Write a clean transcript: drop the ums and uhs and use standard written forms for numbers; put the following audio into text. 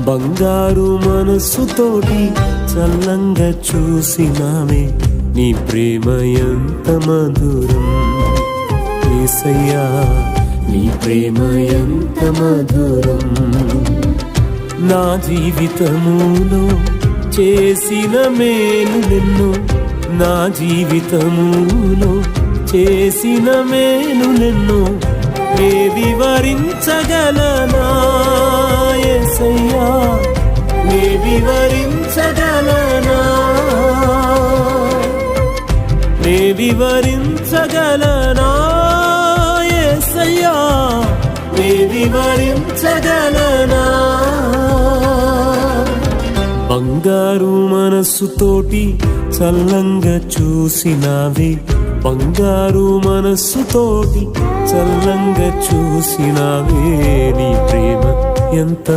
బంగారు మనస్సుతోటి చల్లంగా చూసినావే, నీ ప్రేమ ఎంత మధురం యేసయ్యా, నీ ప్రేమ ఎంత మధురం. నా జీవితములో చేసిన మేలులెన్నో, నా జీవితములో చేసిన మేలులెన్నో నే వివరించగలనా యేసయ్యా, నే వివరించగలనా, నే వివరించగలనా యేసయ్యా, నే వివరించగలనా. బంగారు మనస్సుతోటి చల్లంగా చూసినావే, బంగారు మనస్సుతోటి చల్లంగా చూసినావే, నీ ప్రేమ ఎంత